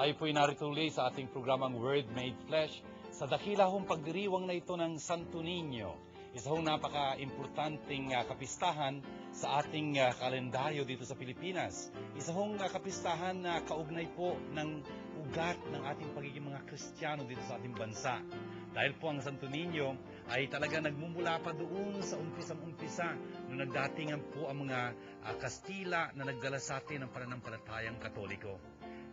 Tayo po'y narito uli sa ating programang Word Made Flesh sa dakila hong pagdiriwang na ito ng Santo Niño. Isa hong napaka-importanting kapistahan sa ating kalendaryo dito sa Pilipinas. Isa hong kapistahan na kaugnay po ng ugat ng ating pagiging mga Kristiyano dito sa ating bansa. Dahil po ang Santo Niño ay talaga nagmumula pa doon sa umpisang-umpisa nung nagdatingan po ang mga Kastila na nagdala sa atin ng pananampalatayang Katoliko.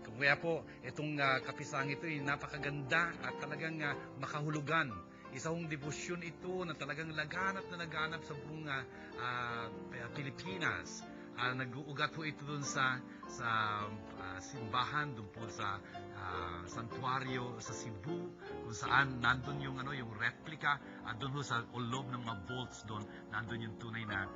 Kaya po, itong kapisahang ito ay napakaganda at talagang makahulugan. Isa hong debosyon ito na talagang laganap na laganap sa buong Pilipinas. Nag-uugat po ito doon sa simbahan, doon po sa santuario sa Cebu, kung saan nandun yung replica, doon sa loob ng mga vaults doon, nandun yung tunay na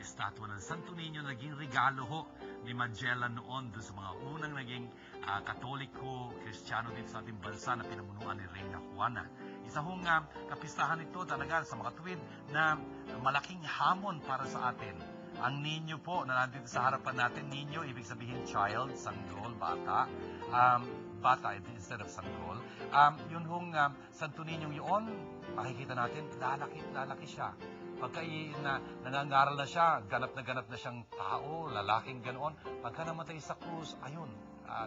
estatwa ng Santo Niño na naging regalo ho ni Magellan noon doon sa mga unang naging Katoliko, Kristiyano dito sa ating bansa na pinamunuan ni Reina Juana. Isa hong kapistahan ito talaga sa mga tuwid na malaking hamon para sa atin. Ang ninyo po na nandito sa harapan natin, ninyo, ibig sabihin child, sanggol, bata. Bata instead of sanggol. Yun hong Santo Niño yun, makikita natin, lalaki siya. Pagka nangangaral na siya, ganap na siyang tao, lalaking ganoon. Pagka namatay sa krus, ayun,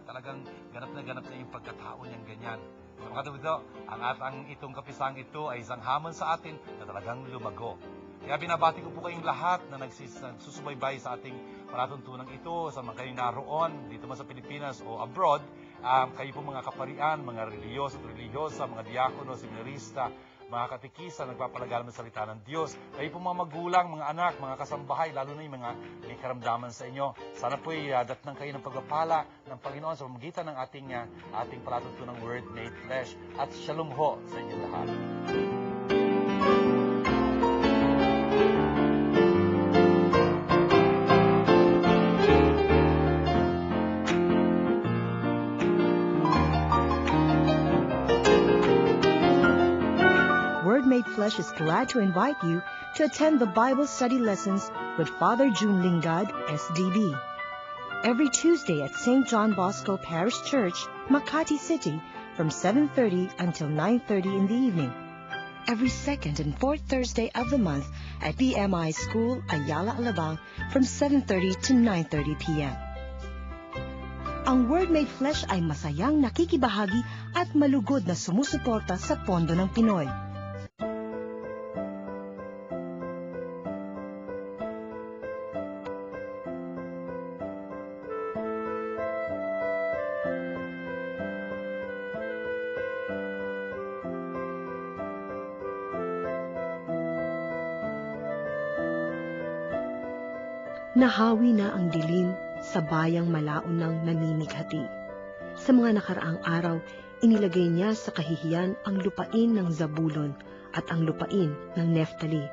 talagang ganap na yung pagkatao niyang ganyan. So, mga ito, ang itong kapisang ito ay isang hamon sa atin na talagang lumago. Kaya binabati ko po kayong lahat na nagsusubaybay sa ating palatuntunan ito, sa mga kayong naroon, dito man sa Pilipinas o abroad. Kayo po mga kaparian, mga reliyoso at reliyosa, mga diakono, seminarista, mga katikisa, nagpapalagalan ng salita ng Diyos. Kayo po mga magulang, mga anak, mga kasambahay, lalo na yung mga may karamdaman sa inyo. Sana po'y datnang kayo ng pagpapala ng Panginoon sa pamamagitan ng ating palatuntunang Word Made Flesh. At shalom ho sa inyo lahat. Word Made Flesh is glad to invite you to attend the Bible study lessons with Father June Lingad, SDB. Every Tuesday at St. John Bosco Parish Church, Makati City, from 7:30 until 9:30 in the evening. Every second and fourth Thursday of the month at BMI School, Ayala, Alabang, from 7:30 to 9:30 p.m. Ang Word Made Flesh ay masayang nakikibahagi at malugod na sumusuporta sa pondo ng Pinoy. Nahawi na ang dilim sa bayang malaon ng namimighati. Sa mga nakaraang araw, inilagay niya sa kahihiyan ang lupain ng Zabulon at ang lupain ng Neftali.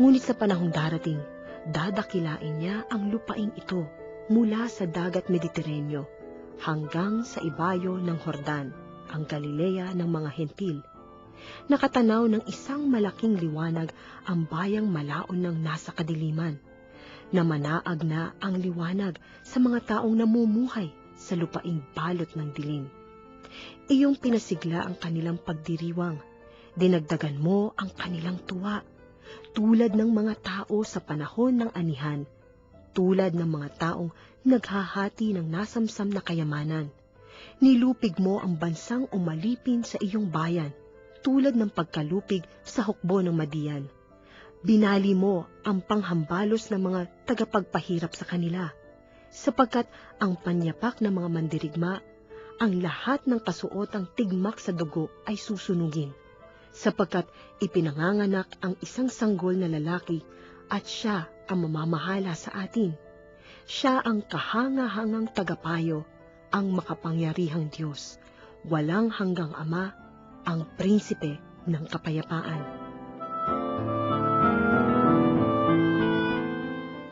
Ngunit sa panahong darating, dadakilain niya ang lupain ito mula sa dagat Mediteraneo hanggang sa ibayo ng Jordan, ang Galilea ng mga hentil. Nakatanaw ng isang malaking liwanag ang bayang malaon ng nasa kadiliman. Namanaag na ang liwanag sa mga taong namumuhay sa lupaing balot ng dilim. Iyong pinasigla ang kanilang pagdiriwang, dinagdagan mo ang kanilang tuwa, tulad ng mga tao sa panahon ng anihan, tulad ng mga taong naghahati ng nasamsam na kayamanan. Nilupig mo ang bansang umalipin sa iyong bayan, tulad ng pagkalupig sa hukbo ng Madian. Binali mo ang panghambalos ng mga tagapagpahirap sa kanila, sapagkat ang panyapak ng mga mandirigma, ang lahat ng kasuotang tigmak sa dugo ay susunugin, sapagkat ipinanganganak ang isang sanggol na lalaki at siya ang mamamahala sa atin. Siya ang kahanga-hangang tagapayo, ang makapangyarihang Diyos, walang hanggang Ama, ang prinsipe ng kapayapaan.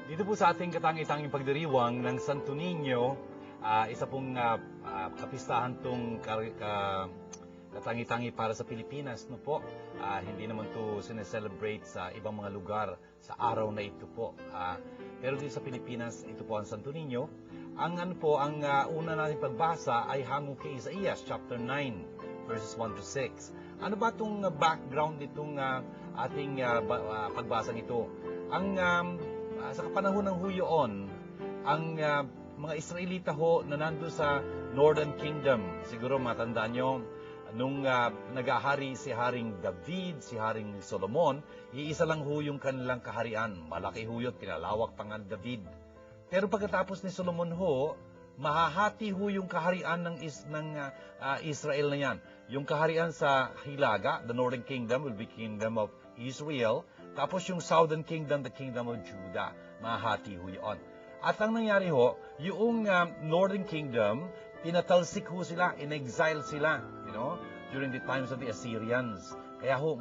Dito po sa ating katangi-tanging pagdiriwang ng Santo Niño, isa pong kapistahan itong katangi-tangi para sa Pilipinas. No po? Hindi naman ito sineselebrate sa ibang mga lugar sa araw na ito po. Pero dito sa Pilipinas, ito po ang Santo Niño. Ang una natin pagbasa ay hango kay Isaías chapter 9 verses 1 to 6. Ano ba itong background nitong ating pagbasang ito? Sa kapanahon ng huyoon, ang mga Israelita ho na nandun sa Northern Kingdom, siguro matandaan nyo, nung nag-ahari si Haring David, si Haring Solomon, iisa lang ho yung kanilang kaharian. Malaki ho yun, pinalawak pa nga David. Pero pagkatapos ni Solomon ho, mahahati ho yung kaharian ng Israel na yan. Yung kaharian sa Hilaga, the Northern Kingdom will be Kingdom of Israel. Tapos yung Southern Kingdom, the Kingdom of Judah. Mahahati ho yun. At ang nangyari ho, yung Northern Kingdom, tinatalsik ho sila, in-exile sila, during the times of the Assyrians. Kaya ho,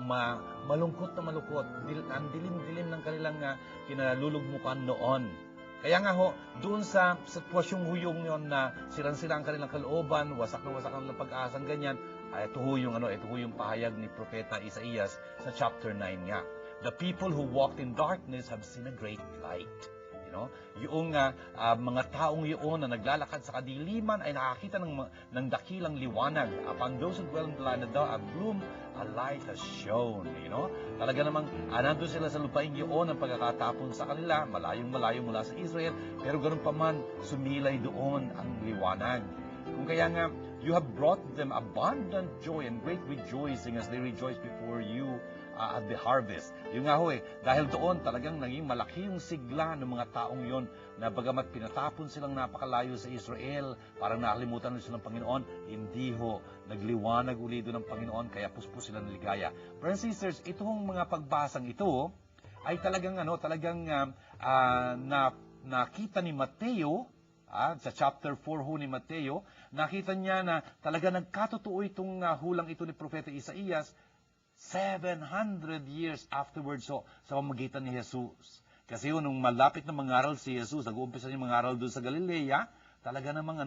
malungkot na malungkot. Ang dilim-dilim ng kanilang kinalulugmukan noon. Kaya nga ho, doon sa sitwasyong huyong yon na sirang-sira ang kanilang kalooban, wasak na wasak ang pag-asang ganyan, ito ho yung pahayag ni Propeta Isaías sa chapter 9 nga. The people who walked in darkness have seen a great light. Yung mga taong yun na naglalakad sa kadiliman ay nakakita ng dakilang liwanag. Upon those who dwell in the land of the gloom, a light has shone. Talaga namang nandun sila sa lupain yun ang pagkakatapon sa kanila, malayong-malayo mula sa Israel, pero ganun pa man, sumilay doon ang liwanag. Kung kaya nga, you have brought them abundant joy and great rejoicing as they rejoice before you at the harvest. Yung nga ho dahil doon talagang naging malaki yung sigla ng mga taong yon na bagamat pinatapon silang napakalayo sa Israel, parang nakalimutan nila silang Panginoon, hindi ho, nagliwanag uli doon ng Panginoon, kaya puspos sila ng ligaya. Brothers and sisters, itong mga pagbasang ito ay talagang nakita ni Mateo, sa chapter 4 ho ni Mateo, nakita niya na talaga nagkatotoo itong hulang ito ni Propeta Isaías 700 years afterwards sa pamamagitan ni Jesus. Kasi nung malapit na mangaral si Jesus, nag-uumpisa niya mangaral doon sa Galilea, talaga namang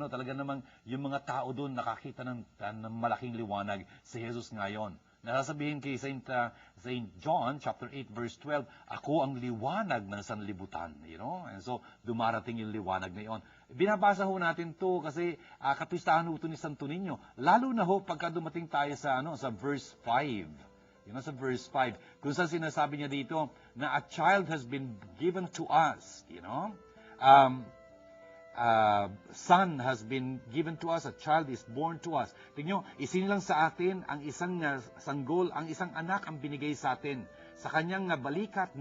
yung mga tao doon nakakita ng malaking liwanag si Jesus ngayon. Nasasabihin kay Saint John chapter 8 verse 12, ako ang liwanag ng sanlibutan, And so dumarating yung liwanag na yon. Binabasa ho natin to kasi kapistahan ho ito ni Santo Niño. Lalo na ho pagka dumating tayo sa verse 5. Sa verse 5, kung saan sinasabi niya dito na a child has been given to us, son has been given to us, a child is born to us. Tingnan nyo, isinilang sa atin ang isang sanggol, ang isang anak ang binigay sa atin. Sa kanyang balikat,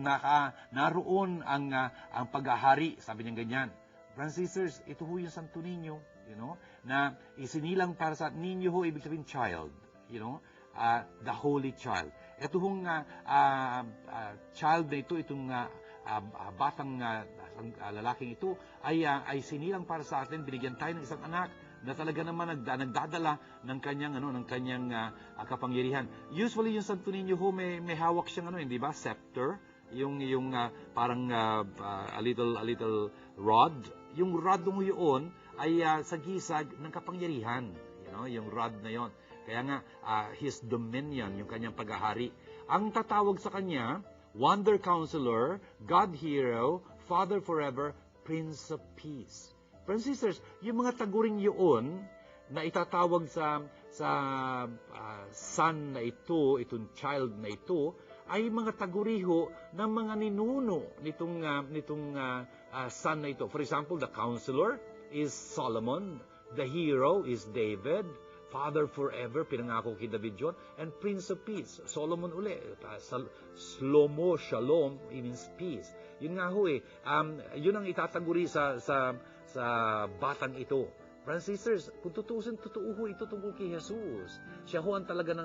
naroon ang paghahari, sabi niya ganyan. Brothers and sisters, ito ho yung Santo Niño, na isinilang para sa ninyo ho, ibig sabihin child, the Holy Child. Ito hong child na ito, itong batang lalaking ito, ay sinilang para sa atin, binigyan tayo ng isang anak na talaga naman nagdadala ng kanyang kapangyarihan. Usually yung Santo Niño ho, may hawak siyang hindi ba? Scepter. Yung parang a little rod. Yung rod mo yun ay sagisag ng kapangyarihan. Yung rod na yon. Kaya nga, his dominion, yung kanyang paghahari. Ang tatawag sa kanya, Wonder Counselor, God Hero, Father Forever, Prince of Peace. Brothers and sisters, yung mga taguring yun na itatawag sa son na ito, itong child na ito, ay mga taguriho ng mga ninuno nitong son na ito. For example, the Counselor is Solomon, the Hero is David, Father Forever, pinangako kay David yun, and Prince of Peace, Solomon uli. Slomo, Shalom, it means peace. Yun nga ho yun ang itataguri sa batang ito. Brothers and sisters, kung tutusin, totoo ho ito tungkol kay Jesus. Siya ho ang talaga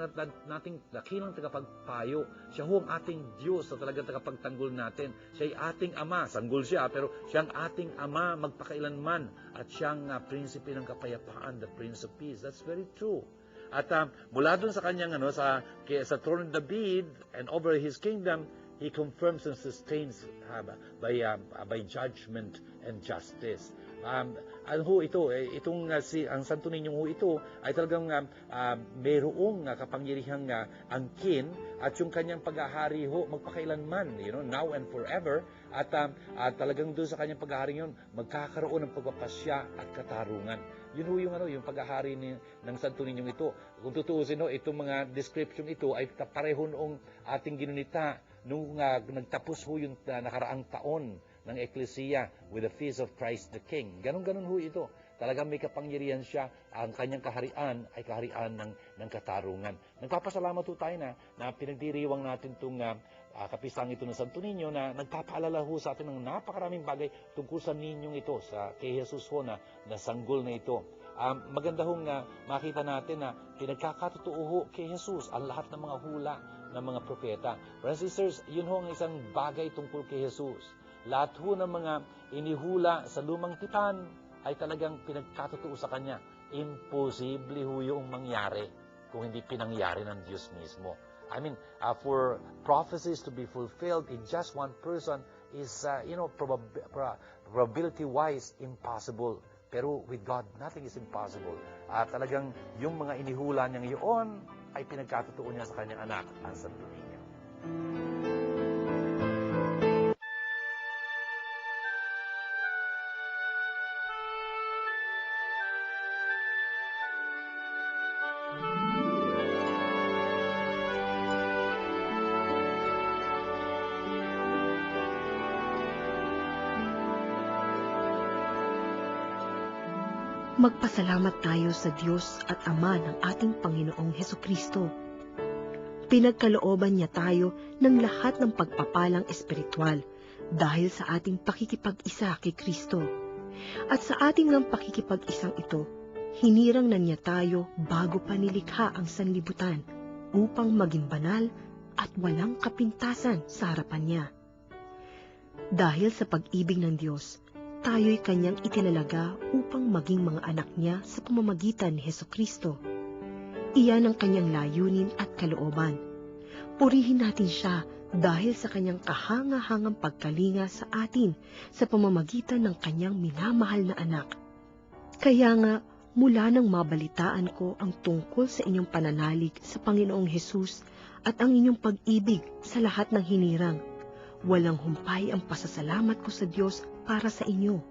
nating dakilang tagapagpayo. Siya ho ang ating Diyos na talagang tagapagtanggol natin. Siya ay ating Ama. Sanggol siya, pero siya ang ating Ama magpakailanman. At siya ang prinsipe ng kapayapaan, the Prince of Peace. That's very true. At mula dun sa kanyang, sa throne of David and over his kingdom, he confirms and sustains by judgment and justice. Ang Santo Niño ito ay talagang mayroong kapangyarihang angkin at yung kanyang paghahari ho magpakailanman, now and forever. At talagang doon sa kanyang paghahari yun, magkakaroon ng pagpapasya at katarungan. Yun ho yung paghahari ng Santo Niñong ito. Kung tutuusin ho, itong mga description ito ay pareho noong ating ginunita nung nagtapos ho yung nakaraang taon ng Eklesiya with the Feast of Christ the King. Ganon-ganon ho ito. Talagang may kapangyarihan siya. Ang kanyang kaharian ay kaharian ng katarungan. Nagpapasalamat ho tayo na pinagdiriwang natin itong kapisang ito ng Santo Niño na nagpapaalala ho sa atin ng napakaraming bagay tungkol sa ninyong ito, kay Jesus ho na sanggol na ito. Maganda hong makita natin na pinagkakatotoo ho kay Jesus ang lahat ng mga hula ng mga propeta. Brothers and sisters, yun ho ang isang bagay tungkol kay Jesus. Lahat ho ng mga inihula sa lumang tipan ay talagang pinagkatotoo sa Kanya. Imposible ho yung mangyari kung hindi pinangyari ng Diyos mismo. I mean, for prophecies to be fulfilled in just one person is, probability-wise impossible. Pero with God, nothing is impossible. Talagang yung mga inihula niyang iyon ay pinagkatotoo niya sa kanyang anak, ang Santo Niño. Magpasalamat tayo sa Diyos at Ama ng ating Panginoong Hesukristo. Pinagkalooban niya tayo ng lahat ng pagpapalang espiritual dahil sa ating pakikipag-isa kay Kristo. At sa ating ng pakikipag-isang ito, hinirang na niya tayo bago pa nilikha ang sanlibutan upang maging banal at walang kapintasan sa harapan niya. Dahil sa pag-ibig ng Diyos, tayo'y kanyang itinalaga upang maging mga anak niya sa pamamagitan ni Hesukristo. Iyan ang kanyang layunin at kalooban. Purihin natin siya dahil sa kanyang kahanga-hangang pagkalinga sa atin sa pamamagitan ng kanyang minamahal na anak. Kaya nga, mula nang mabalitaan ko ang tungkol sa inyong pananalig sa Panginoong Hesus at ang inyong pag-ibig sa lahat ng hinirang, walang humpay ang pasasalamat ko sa Diyos para sa inyo.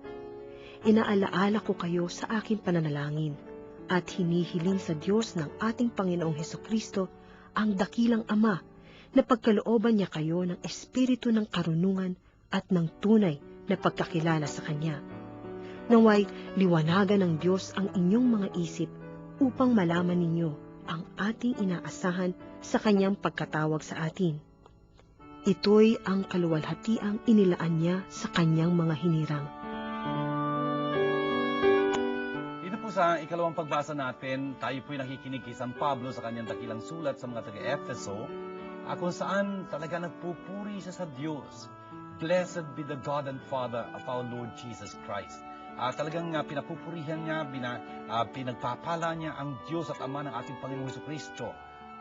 Inaalaala ko kayo sa aking pananalangin at hinihiling sa Diyos ng ating Panginoong Hesukristo, ang dakilang Ama, na pagkalooban niya kayo ng espiritu ng karunungan at ng tunay na pagkakilala sa Kanya. Naway liwanagan ng Diyos ang inyong mga isip upang malaman ninyo ang ating inaasahan sa Kanyang pagkatawag sa atin. Ito'y ang kaluwalhatiang inilaan niya sa kanyang mga hinirang. Dito po sa ikalawang pagbasa natin, tayo po'y nakikinig kay San Pablo sa kanyang dakilang sulat sa mga taga-Efeso, kung saan talaga nagpupuri siya sa Diyos. Blessed be the God and Father of our Lord Jesus Christ. Talagang pinapupurihan niya, pinagpapala niya ang Diyos at Ama ng ating Panginoong Jesucristo.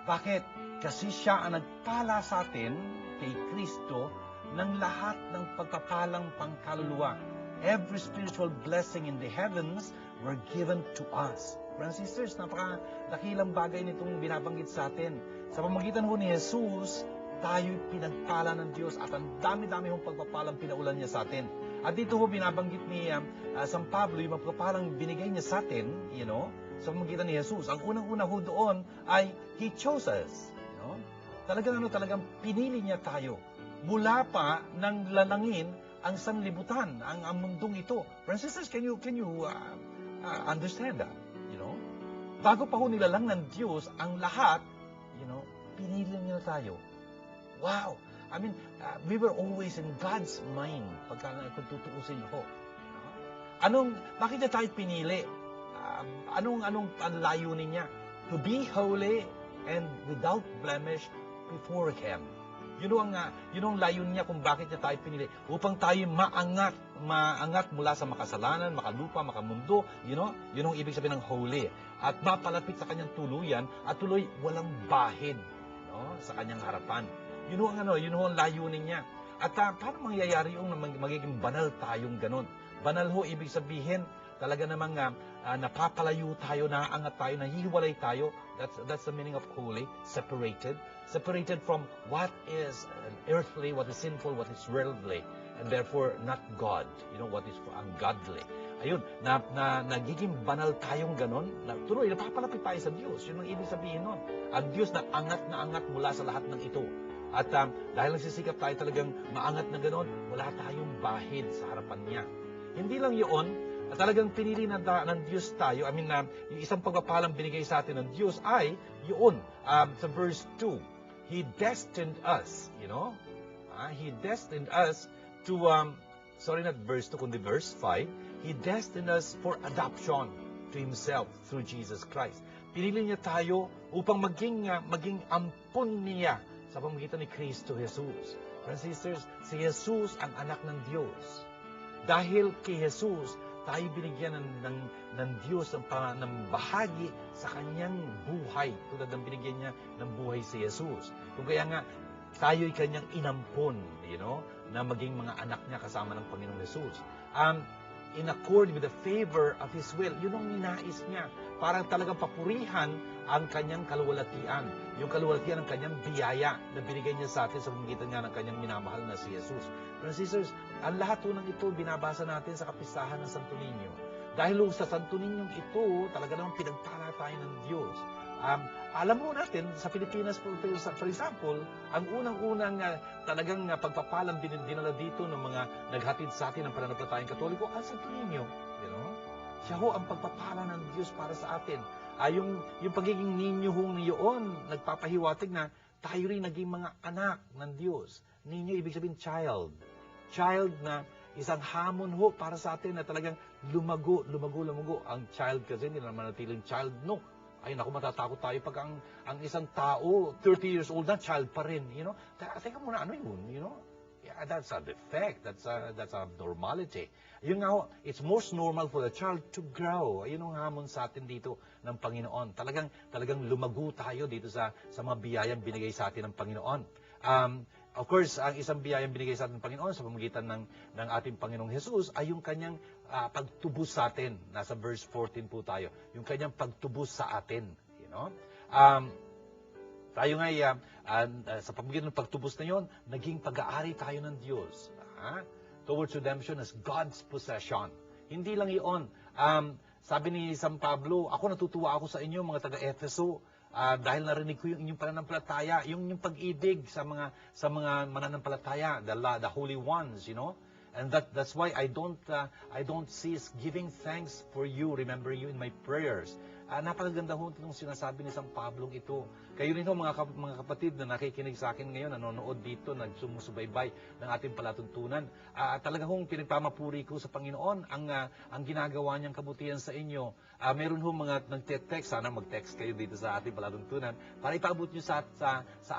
Bakit? Kasi siya ang nagpala sa atin kay Kristo ng lahat ng pagpapalang pangkaluluwa. Every spiritual blessing in the heavens were given to us. Brothers and sisters, napaka-dakilang bagay nitong binabanggit sa atin. Sa pamamagitan ho ni Jesus, tayo'y pinagpala ng Diyos at ang dami-dami hong pagpapalang pinaulan niya sa atin. At dito ho binabanggit ni San Pablo yung pagpapalang binigay niya sa atin, sa pamamagitan ni Jesus. Ang unang-una ho doon ay He chose us. Talagang pinili niya tayo. Mula pa nang lalangin ang sanlibutan, ang mundong ito. Brothers and sisters, can you understand that? Bago pa ho nilalang ng Diyos ang lahat, pinili niya tayo. Wow! I mean, we were always in God's mind kung tutuusin ho. Bakit niya tayo pinili? Anong layunin niya? To be holy and without blemish before Him. Yun ang layunin niya kung bakit niya tayo pinili. Upang tayo maangat mula sa makasalanan, makalupa, makamundo. Yun ang ibig sabihin ng holy. At mapalapit sa kanyang tuluyan at tuloy walang bahid sa kanyang harapan. Yun ang layunin niya. At paano mangyayari yung magiging banal tayong ganun? Banal ho, ibig sabihin, talaga namang napapalayo tayo, naaangat tayo, nahihiwalay tayo. That's the meaning of holy, separated. Separated from what is earthly, what is sinful, what is worldly. And therefore, not God. What is ungodly. Ayun, nagiging banal tayong ganon. Tuloy, napapalapit tayo sa Diyos. Yun ang ibig sabihin nun. Ang Diyos na angat mula sa lahat ng ito. At dahil nagsisikap tayo talagang maangat na ganon, wala tayong bahid sa harapan niya. Hindi lang yun, talagang pinili ng Diyos tayo. Yung isang pagpapalang binigay sa atin ng Diyos ay yun, sa verse 2. He destined us, He destined us to, not verse 2, kundi verse 5. He destined us for adoption to Himself through Jesus Christ. Pinili niya tayo upang maging ampon niya sa pamamagitan ni Kristo Jesus. Friends and sisters, si Jesus ang anak ng Diyos. Dahil kay Jesus, tayo binigyan ng Diyos ng bahagi sa kanyang buhay. Tulad ng binigyan niya ng buhay si Jesus. Kung kaya nga, tayo'y kanyang inampon, na maging mga anak niya kasama ng Panginoong Jesus. In accord with the favor of His will. Yun ang ninais niya. Parang talagang papurihan ang kanyang kaluwalhatian. Yung kaluwalhatian ng kanyang biyaya na binigay niya sa atin sa pamamagitan nga ng kanyang minamahal na si Jesus. Brothers and sisters, ang lahat ng ito binabasa natin sa kapistahan ng Santo Niño. Dahil sa Santo Niño ito, talaga naman pinagpala tayo ng Diyos. Alam mo natin, sa Pilipinas, for example, ang unang-unang talagang pagpapalang dinala dito ng mga naghatid sa atin ng pananampalatayang Katoliko, ang Santo Niño. Siya ho ang pagpapala ng Diyos para sa atin. Yung pagiging ninyo hong niyon, nagpapahiwatig na tayo rin naging mga anak ng Diyos. Ninyo, ibig sabihin child. Child na isang hamon ho para sa atin na talagang lumago. Ang child kasi, hindi naman natiling child, no. Ay, naku, matatakot tayo pag ang isang tao, 30 years old na, child pa rin, Teka muna, ano yun, Yeah, that's a defect. That's a normality. Yun nga ho, it's most normal for the child to grow. Ayun ang hamon sa atin dito ng Panginoon. Talagang lumago tayo dito sa mga biyayang binigay sa atin ng Panginoon. Of course, ang isang biyayang binigay sa atin ng Panginoon sa pamamagitan ng ating Panginoong Jesus ay yung kanyang pagtubos sa atin. Nasa verse 14 po tayo. Yung kanyang pagtubos sa atin. Tayo nga, sa pamamagitan ng pagtubos na yun, naging pag-aari tayo ng Diyos. Towards redemption as God's possession. Hindi lang iyon. Sabi ni San Pablo, natutuwa ako sa inyo, mga taga-Efeso, dahil narinig ko yung inyong pananampalataya, yung pag-ibig sa mga mananampalataya, the holy ones, And that's why I don't cease giving thanks for you, remember you in my prayers. Napakaganda ho itong sinasabi ni San Pablo ito. Kayo rin ho mga kapatid na nakikinig sa akin ngayon, nanonood dito, nagsumusubaybay ng ating palatuntunan. Talaga hong pinagpamapuri ko sa Panginoon ang ginagawa niyang kabutihan sa inyo. Meron ho mga nagte-text, sana mag-text kayo dito sa ating palatuntunan para ipaabot niyo sa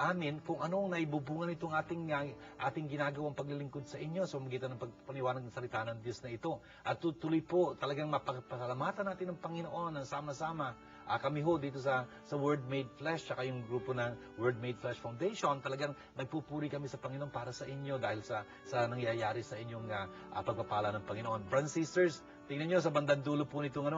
amin kung anong naibubungan itong ating ginagawang paglilingkod sa inyo sa pamamagitan ng pagpaniwanag ng salita ng Diyos na ito. At tuloy po talagang mapagpasalamatan natin ng Panginoon ng sama-sama. Kami ho dito sa Word Made Flesh, saka yung grupo ng Word Made Flesh Foundation, talagang nagpupuri kami sa Panginoon para sa inyo dahil sa nangyayari sa inyong pagpapala ng Panginoon. Brothers and sisters, tingnan nyo sa bandang dulo po nitong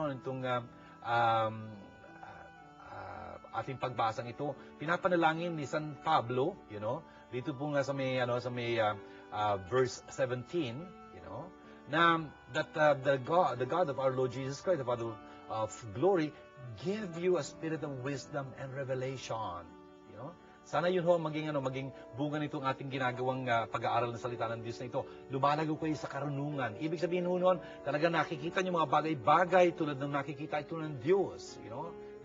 ating pagbasang ito, pinapanalangin ni San Pablo, dito po nga sa may verse 17, na that the God of our Lord Jesus Christ, the Father of glory, give you a spirit of wisdom and revelation. Sana yun ho maging bunga nitong ating ginagawang pag-aaral ng salita ng Diyos na ito. Lumalago kayo sa karunungan. Ibig sabihin noon, talaga nakikita niyo mga bagay-bagay tulad ng nakikita ito ng Diyos.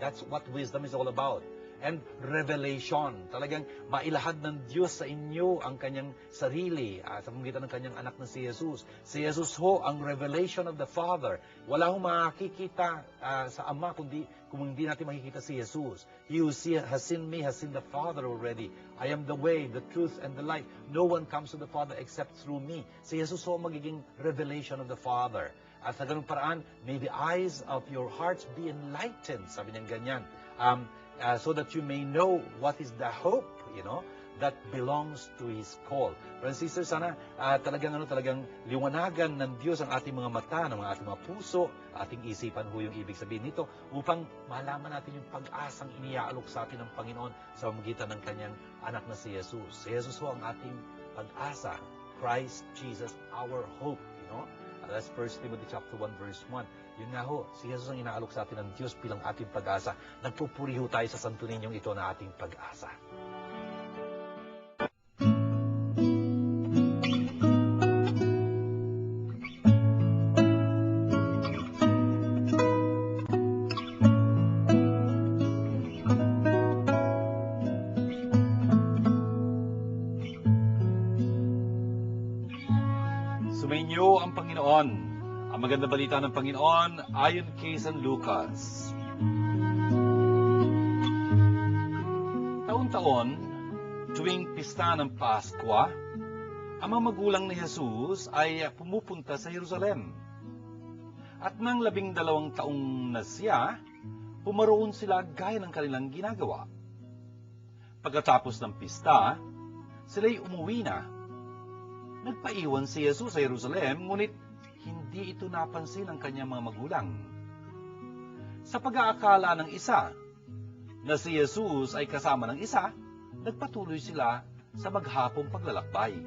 That's what wisdom is all about. And revelation. Talagang mailahad ng Diyos sa inyo ang kanyang sarili sa pamamagitan ng kanyang anak na si Jesus. Si Jesus ho ang revelation of the Father. Wala hong makikita sa Ama kung hindi natin makikita si Jesus. He who has seen me has seen the Father already. I am the way, the truth, and the life. No one comes to the Father except through me. Si Jesus ho magiging revelation of the Father. At sa ganung paraan, may the eyes of your hearts be enlightened. Sabi niya ganyan. So that you may know what is the hope, that belongs to His call. Brothers and sisters, sana talagang liwanagan ng Diyos ang ating mga mata, ng ating mga puso, ating isipan ho yung ibig sabihin nito, upang malaman natin yung pag-asang iniaalok sa atin ng Panginoon sa pamamagitan ng Kanyang anak na si Jesus. Si Jesus ho ang ating pag-asa. Christ Jesus, our hope. That's 1 Timothy chapter 1 verse 1. Yun nga ho, si Jesus ang inaalok sa atin ng Diyos bilang ating pag-asa. Nagpupuri ho tayo sa santo ninyong ito na ating pag-asa. Sumainyo ang Panginoon. Ang maganda balita ng Panginoon ayon kay San Lucas. Taon-taon, tuwing pista ng Paskwa, ang mga magulang ni Jesus ay pumupunta sa Jerusalem. At nang 12 taong na siya, pumaroon sila gaya ng kanilang ginagawa. Pagkatapos ng pista, sila'y umuwi na. Nagpaiwan si Jesus sa Jerusalem, ngunit hindi ito napansin ng kanyang mga magulang. Sa pag-aakala ng isa na si Jesus ay kasama ng isa, nagpatuloy sila sa maghapong paglalakbay.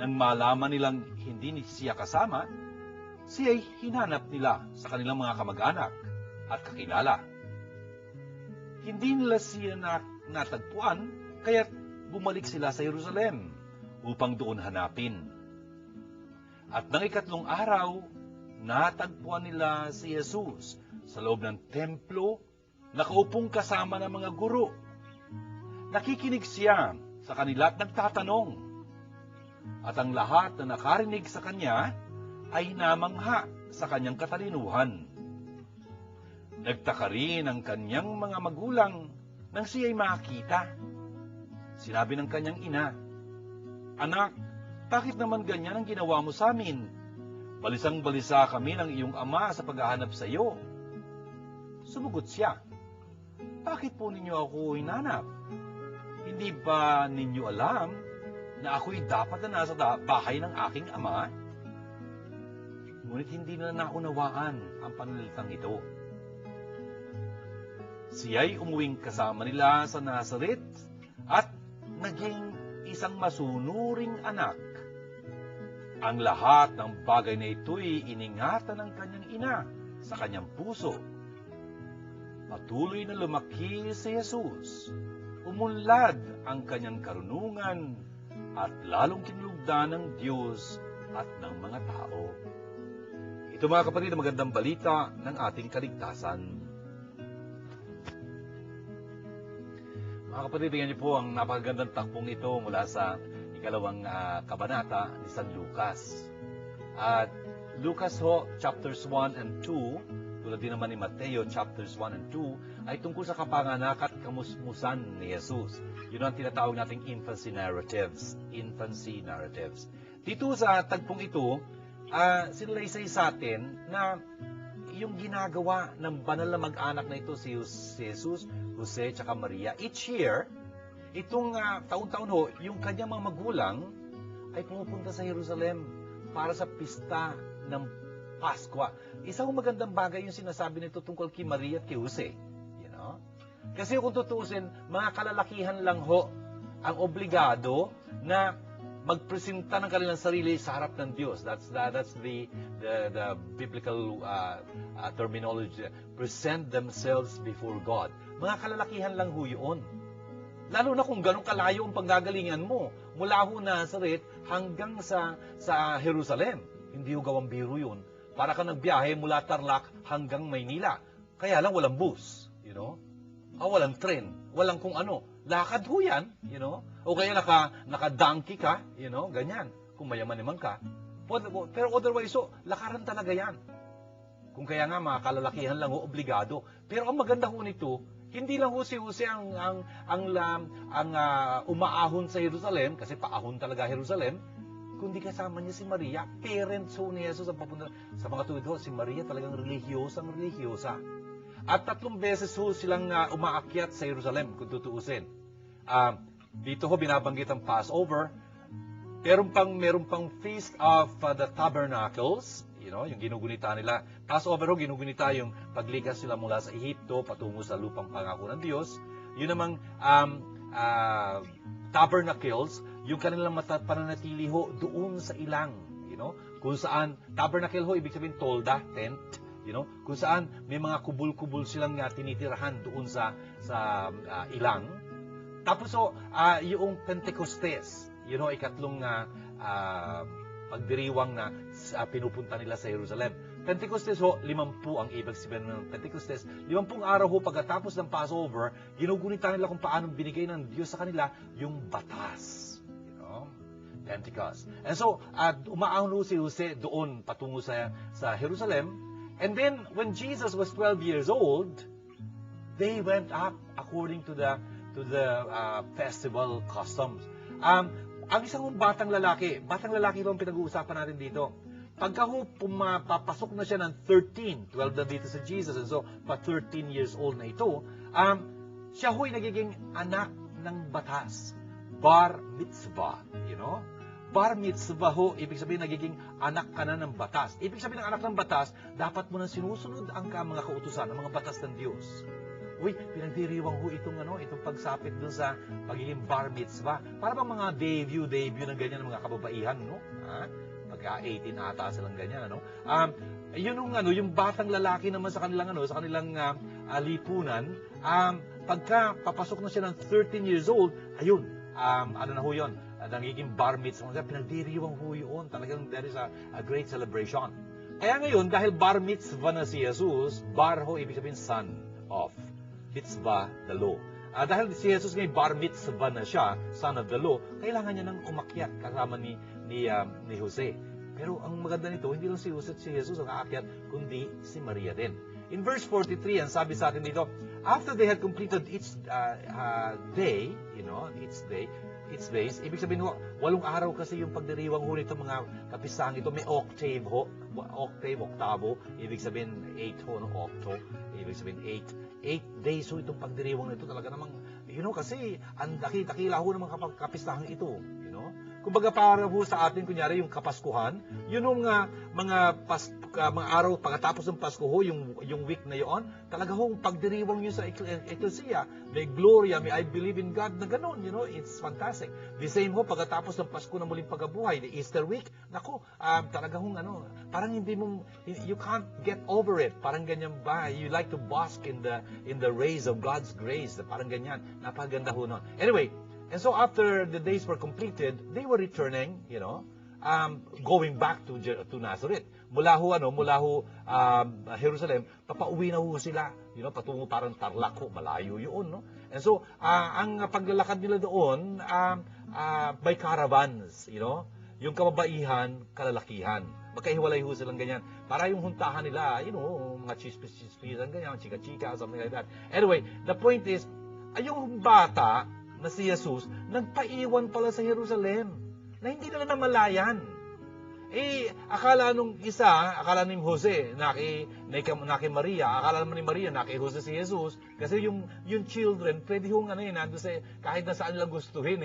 Nang malaman nilang hindi siya kasama, siya'y hinanap nila sa kanilang mga kamag-anak at kakilala. Hindi nila siya natagpuan, kaya't bumalik sila sa Jerusalem upang doon hanapin. At nang 3 araw, natagpuan nila si Jesus sa loob ng templo, nakaupong kasama ng mga guro. Nakikinig siya sa kanila at nagtatanong. At ang lahat na nakarinig sa kanya ay namangha sa kanyang katalinuhan. Nagtaka rin ang kanyang mga magulang nang siya'y makita. Sinabi ng kanyang ina, "Anak, bakit naman ganyan ang ginawa mo sa amin? Balisang-balisa kami ng iyong ama sa paghahanap sa iyo." Sumugot siya, "Bakit po ninyo ako hinanap? Hindi ba ninyo alam na ako'y dapat na nasa bahay ng aking ama?" Ngunit hindi na naunawaan ang pananalitang ito. Siya'y umuwing kasama nila sa Nazaret at naging isang masunuring anak. Ang lahat ng bagay na ito'y iningatan ng kanyang ina sa kanyang puso. Patuloy na lumaki si Jesus. Umunlad ang kanyang karunungan at lalong kinulugdan ng Diyos at ng mga tao. Ito mga kapatid, ang magandang balita ng ating kaligtasan. Mga kapatid, tingnan niyo po ang napakagandang takbong ito mula sa 2 kabanata ni San Lucas. At Lucas ho, chapters 1 and 2, tulad din naman ni Mateo, chapters 1 and 2, ay tungkol sa kapanganak at kamusmusan ni Jesus. Yun ang tinatawag nating infancy narratives. Infancy narratives. Dito sa tagpong ito, sinalaysay sa atin na yung ginagawa ng banal na mag-anak na ito, si Jesus, Jose, tsaka Maria, each year, itong taon-taon ho, yung kanyang mga magulang ay pumupunta sa Jerusalem para sa pista ng Paskwa. Isang magandang bagay yung sinasabi nito tungkol kay Maria at kay Jose. You know? Kasi kung tutuusin, mga kalalakihan lang ho ang obligado na magpresenta ng kanilang sarili sa harap ng Diyos. That's the biblical terminology. Present themselves before God. Mga kalalakihan lang ho yun. Lalo na kung ganun kalayo ang panggagalingan mo. Mula ho Nazaret hanggang sa Jerusalem. Hindi ho gawang biro yun. Para ka nagbiyahe mula Tarlac hanggang Maynila. Kaya lang walang bus. You know? Walang tren. Walang kung ano. Lakad ho yan. You know? O kaya naka-donkey ka. You know? Ganyan. Kung mayaman naman ka. Pero otherwise, lakaran talaga yan. Kung kaya nga, mga kalalakihan lang ho, obligado. Pero ang maganda ho nito, hindi lang ho si Jose ang umaahon sa Jerusalem, kasi paahon talaga Jerusalem, kundi kasama niya si Maria. Parents ho ni Jesus ang papunta sa mga tuwid ho. Si Maria talagang religyosa. At 3 beses ho silang umaakyat sa Jerusalem, kung tutuusin. Dito ho binabanggit ang Passover. Meron pang Feast of the Tabernacles, yung ginugunita nila. Passover ho, ginugunita yung pagligas sila mula sa Ehipto patungo sa lupang pangako ng Diyos. Yun namang Tabernacles, yung kanilang pananatili ho doon sa ilang, kung saan tabernacle ho, ibig sabihin tolda, tent, kung saan may mga kubul-kubul silang tinitirahan doon sa ilang. Tapos ho, yung Pentecostes, ikatlong pagdiriwang na pinupunta nila sa Jerusalem. Pentecostes ho, 50 ang ibig sabihin ng Pentecostes. 50 araw ho pagkatapos ng Passover, ginugunita nila kung paano binigay ng Diyos sa kanila yung batas. Pentecost. And so, umaahon ho si Jose doon patungo sa Jerusalem. And then, when Jesus was 12 years old, they went up according to the festival customs. Ang isang batang lalaki ito ang pinag-uusapan natin dito. Pagka ho papasok na siya ng 13, 12 na dito sa Jesus, and so, pa 13 years old na ito, siya ho'y nagiging anak ng batas. Bar mitzvah, Bar mitzvah ho, ibig sabihin nagiging anak ka na ng batas. Ibig sabihin ng anak ng batas, dapat mo nang sinusunod ang mga kautusan, ang mga batas ng Diyos. Uy, pinagdiriwang ho itong pagsapit dun sa pagiging bar mitzvah. Para bang mga debut ng ganyan ng mga kababaihan, Pagka 18 ata silang ganyan, yung batang lalaki naman sa kanilang lipunan, pagka papasok na siya ng 13 years old, ayun, na ho yun, nagiging bar mitzvah, pinagdiriwang ho yun, talagang there is a great celebration. Kaya ngayon, dahil bar mitzvah na si Jesus, bar ho, ibig sabihin son of, mitzvah, the law. Dahil si Jesus ngayon bar mitzvah na siya, son of the law, kailangan niya nang umakyat kasama ni Jose. Pero ang maganda nito, hindi lang si Jose at si Jesus ang aakyat, kundi si Maria din. In verse 43, ang sabi sa atin dito, after they had completed each day, each days, ibig sabihin ho, 8 araw kasi yung pagdiriwang ho nito mga kapisahan ito, may octave ho, oktavo, ibig sabihin 8 ho, octo, ibig sabihin 8 days ho itong pagdiriwang nito, talaga namang, kasi ang dakila ho ng mga kapisahan ito, Kumbaga para ho sa atin, kunyari, yung Kapaskuhan, yun yung mga araw pagkatapos ng Pasko ho, yung week na yon, talaga ho, pagdiriwang yun sa Ecclesia. May Gloria, may I believe in God na gano'n, it's fantastic. The same ho, pagkatapos ng Pasko na muling pagkabuhay, the Easter week, nako, talaga ho, parang you can't get over it. Parang ganyan ba? You like to bask in the rays of God's grace. Parang ganyan. Napaganda ho nun. Anyway, and so after the days were completed, they were returning, going back to Nazareth. Mula ho Jerusalem, papauwi na ho sila, patungo parang Tarlac ho, malayo yun, no? And so ang paglalakad nila doon by caravans, yung kababaihan, kalalakihan. Magkahiwalay ho silang ganyan. Para yung huntahan nila, mga chispis-chispisan, ganyan, chika-chika, something like that. Anyway, the point is, yung bata na si Jesus, nagpaiwan pala sa Jerusalem, na hindi nila namalayan. Akala ni Jose, naki Maria, akala naman ni Maria, naki Jose si Jesus, kasi yung children, pwede hong nandun sa, kahit na saan lang gustuhin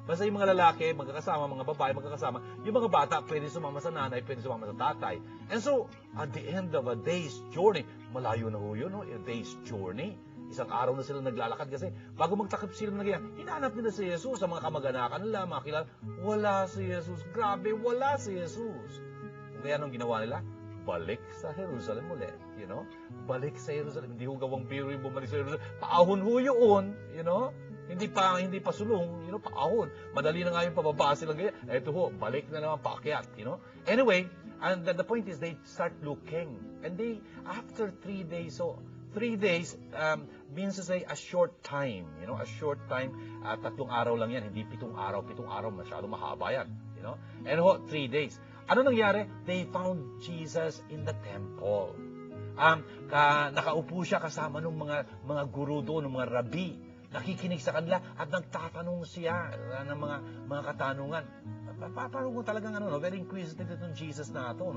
basta yung mga lalaki, magkakasama, mga babae, magkakasama, yung mga bata, pwede sumama sa nanay, pwede sumama sa tatay. And so, at the end of a day's journey, malayo na ho yun, a day's journey, isang araw na sila naglalakad kasi bago magtakip sila na ganyan, hinahanap nila si Jesus sa mga kamag-anakan nila, mga kilala. Wala si Jesus. Grabe, wala si Jesus. Kaya anong ginawa nila? Balik sa Jerusalem ulit. Balik sa Jerusalem. Hindi ho gawang biro yung bumalik sa Jerusalem. Paahon ho yun. Hindi pa sulong. Paahon. Madali na nga yung pababa sila ganyan. Ito ho, balik na naman paakyat. Anyway, and the point is they start looking. And after 3 days, 3 days means to say a short time, a short time, 3 araw lang yan, hindi 7 araw, 7 araw, masyado mahaba yan, And 3 days. Ano nangyari? They found Jesus in the temple. Nakaupo siya kasama ng mga guru doon, ng mga rabbi. Nakikinig sa kanila at nagtatanong siya ng mga katanungan. Parang talagang very inquisitive itong Jesus na ito,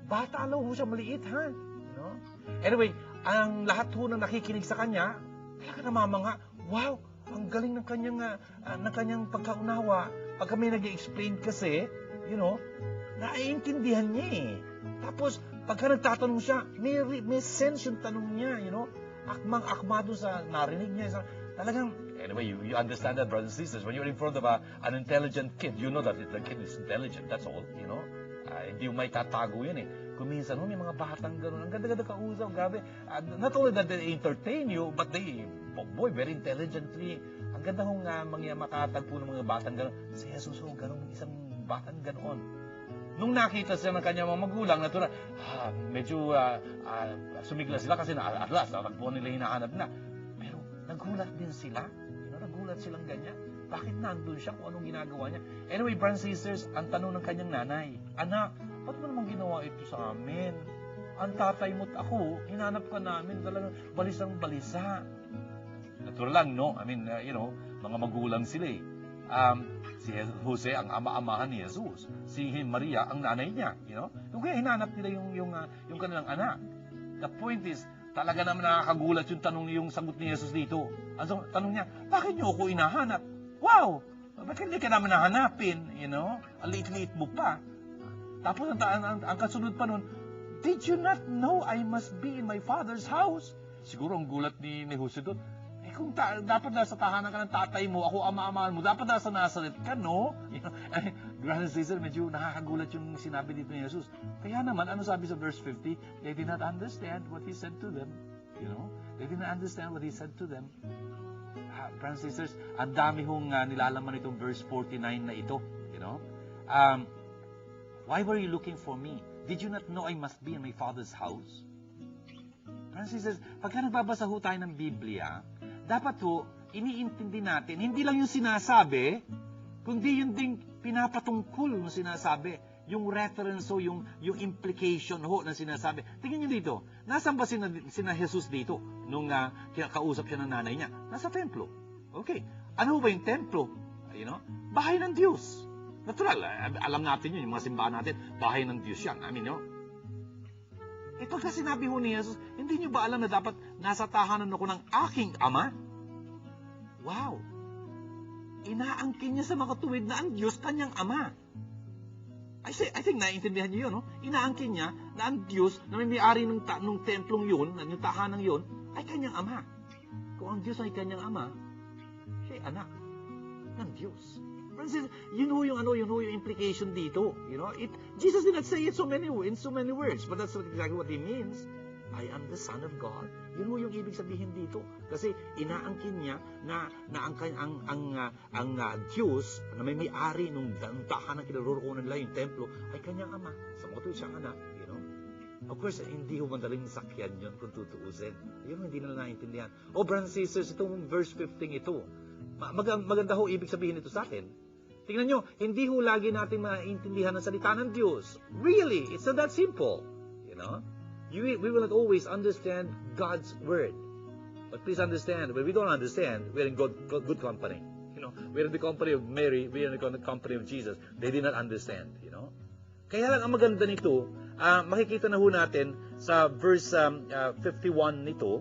Bata lang ho siya, maliit, ha? Anyway, ang lahat ho na nakikinig sa kanya, talaga namamanga, wow, ang galing ng kanyang pagkaunawa. Pag kami nag-explain kasi, naiintindihan niya eh. Tapos, pagka nagtatanong siya, may sense yung tanong niya, akmang-akma doon sa narinig niya. Talagang, anyway, you understand that, brothers and sisters. When you're in front of an intelligent kid, you know that the kid is intelligent. That's all, hindi mo may tatago yan eh. Kung minsan, may mga batang gano'n, ang ganda-ganda kausap, grabe. Not only that they entertain you, but very intelligently. Ang ganda kong makatagpo ng mga batang gano'n. Si Jesus, gano'n, isang batang gano'n. Nung nakita siya ng kanyang mga magulang, natural, medyo sumigla sila kasi at last, natagpuan nila hinahanap na. Pero nagulat din sila. Nagulat silang ganyan. Bakit nandun siya kung anong ginagawa niya? Anyway, brothers and sisters, ang tanong ng kanyang nanay, anak, ba't mo naman ginawa ito sa amin? Ang tatay mo't ako, hinanap ka namin, talagang balisang balisa. Natural lang, no? I mean, mga magulang sila eh. Si Jose ang ama-amahan ni Jesus. Si Maria ang nanay niya, Kaya hinanap nila yung kanilang anak. The point is, talaga naman nakakagulat yung sagot ni Jesus dito. Ang tanong niya, bakit niyo ako inahanap? Wow! Bakit hindi ka naman nahanapin? Ang liit-liit mo pa. Tapos ang kasunod pa nun, did you not know I must be in my Father's house? Siguro ang gulat ni Jose doon, kung dapat nasa tahanan ka ng tatay mo, ako ama-amahan mo, dapat nasa Nazareth ka, no? Brothers and sisters, medyo nakakagulat yung sinabi dito ni Jesus. Kaya naman, ano sabi sa verse 50? They did not understand what He said to them. They did not understand what He said to them. Brothers and sisters, ang dami hong nilalaman itong verse 49 na ito. Why were you looking for me? Did you not know I must be in my Father's house? Brothers and sisters, pagka nagbabasa ho tayo ng Biblia, dapat ho, iniintindi natin, hindi lang yung sinasabi, kundi yung ding pinapatungkol ng sinasabi. Yung reference ho, yung implication ho ng sinasabi. Tingnan nyo dito, nasaan ba sina Jesus dito nung kausap siya ng nanay niya? Nasa templo. Okay. Ano ba yung templo? Bahay ng Diyos. Natural, alam natin yun, yung mga simbahan natin, bahay ng Diyos yan. Pagka sinabi ho ni Jesus, hindi niyo ba alam na dapat nasa tahanan ako ng aking ama? Wow! Inaangkin niya sa makatuwid na ang Diyos kanyang ama. I think naiintindihan niyo yun, no? Inaangkin niya na ang Diyos na may may-ari ng templong yun, ng tahanang yun, ay kanyang ama. Kung ang Diyos ay kanyang ama, siya ay anak ng Diyos. Francis, yun ho yung implication dito. Jesus did not say it in so many words, but that's exactly what He means. I am the Son of God. Yun ho yung ibig sabihin dito. Kasi inaangkin niya na ang Diyos na may-ari ng tahanan kinaroroonan nila yung templo ay kanyang ama. Sa mga siyang anak, Of course, hindi ho madaling sakyan yun kung tutuusin. Yun hindi nila naintindihan. Brothers and sisters, itong verse 15 ito, maganda ho ibig sabihin ito sa atin. Tingnan nyo, hindi ho lagi natin maintindihan ang salita ng Diyos. Really, it's not that simple. We will not always understand God's word. But please understand, when we don't understand, we're in good company. We're in the company of Mary, we're in the company of Jesus. They did not understand. Kaya lang ang maganda nito, makikita na ho natin sa verse 51 nito,